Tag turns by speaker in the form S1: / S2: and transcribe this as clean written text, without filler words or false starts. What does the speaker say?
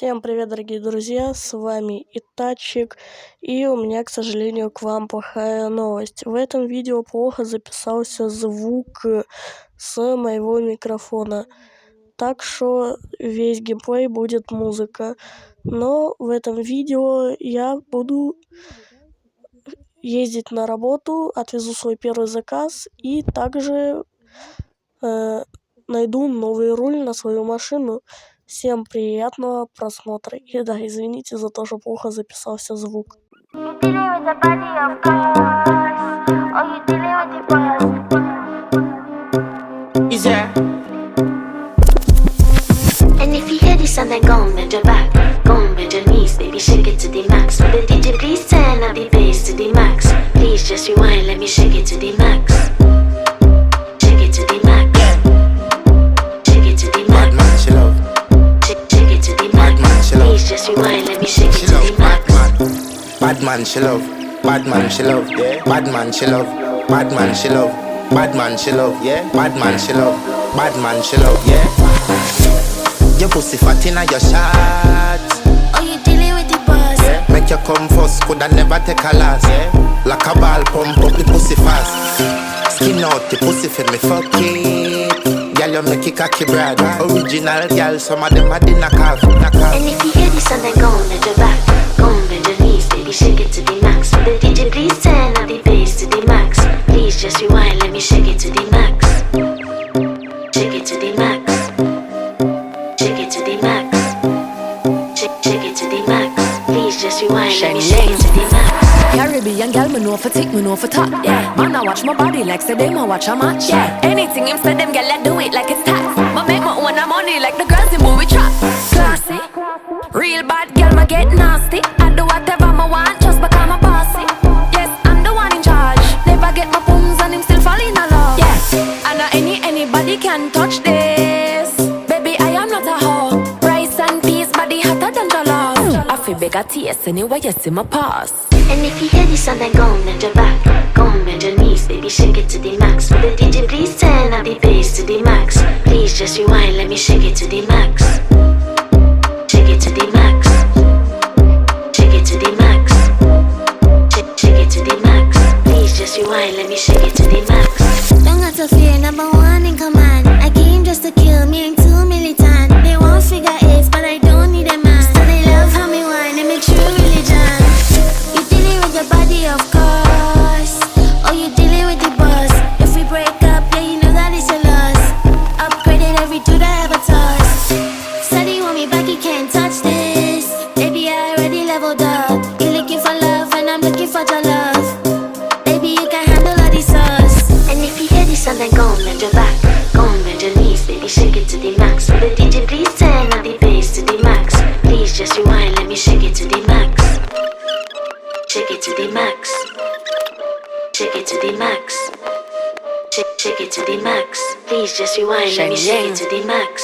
S1: Всем привет, дорогие друзья, с вами Итачик, и у меня, к сожалению, к вам плохая новость. В этом видео плохо записался звук с моего микрофона, так что весь геймплей будет музыка. Но в этом видео я буду ездить на работу, отвезу свой первый заказ и также найду новый руль на свою машину. Всем приятного просмотра. И да, извините за то, что плохо записался звук.
S2: And if you hear this and then go and bend your back, go and bend your knees, baby, shake it to the max. But the DJ please turn up the bass to the max. Please just rewind, let me shake it to the max. Shake it to the max. Shake it to the max.
S3: Bad man, she love.
S2: Shake it to the max.
S3: Bad man, she love.
S2: Please just rewind, let me shake it
S3: She
S2: to
S3: love.
S2: the max.
S3: Bad man, she love. Bad man, she love. Yeah. Bad man, she love. Bad man, she love. Bad man, she love. Yeah. Bad man, she love. Bad man, she love. Yeah. Your pussy fat inna your shot.
S2: Oh, you dealing with the boss?
S3: Yeah. Make you come first, coulda never take a last. Yeah. Like a ball, pump up the pussy fast. Skin out the pussy for me fuck it. Girl, you make it cocky brad. Original girl, some of them a the knock off.
S2: And if you hear this and then go and bend your back, go and bend your knees, baby, shake it to the max. But the DJ please turn up the bass to the max. Please just rewind, let me shake it to the max. Shake it to the max. Shake it to the max. Shake it to the max. Please just rewind, let me shake it to the max.
S4: Caribbean girl, me know for tick, me know for top, yeah. Man, I watch my body like say them, I watch a match, yeah. Anything him say them, girl, I do it like it's tax. Ma make my own money like the girls in movie trap. Classy, real bad girl, ma get nasty. I do whatever I want, just because I'm bossy. Yes, I'm the one in charge. Never get my pums and him still fall in love. Yeah, and anybody can touch this. Baby, I am not a hoe. Rice and peas, body hotter than jollof. I feel big a taste anyway, you see my pass.
S2: And if you hear this and then go and bend your back, go and bend your knees, baby, shake it to the max. But the DJ please turn up the bass to the max. Please just rewind, let me shake it to the max. Shake it to the max. Shake it to the max. Shake it to the max. Please just rewind, let me shake it to the max.
S5: Don't got to fear, number one in command. I came just to kill, me ain't too militant. They won't figure eight, but I don't need a man. So they love how me whine and make sure religion. You dealing with your body, of course. Oh, you dealing with the boss. If we break up, yeah, you know that it's a loss. Upgraded every dude I ever tossed. Said he want me back, he can't touch this. Baby, I already leveled up. You looking for love, and I'm looking for your love. Baby, you can handle all the sauce.
S2: And if you hear this and then go and bend your back, go and bend your knees, baby, shake it to the max. But the DJ please turn up the bass to the max. Please just rewind, let me shake it to the max. Shake it to the max. Shake it to the max. Shake it to the max. Please just rewind, let me shake it to the max.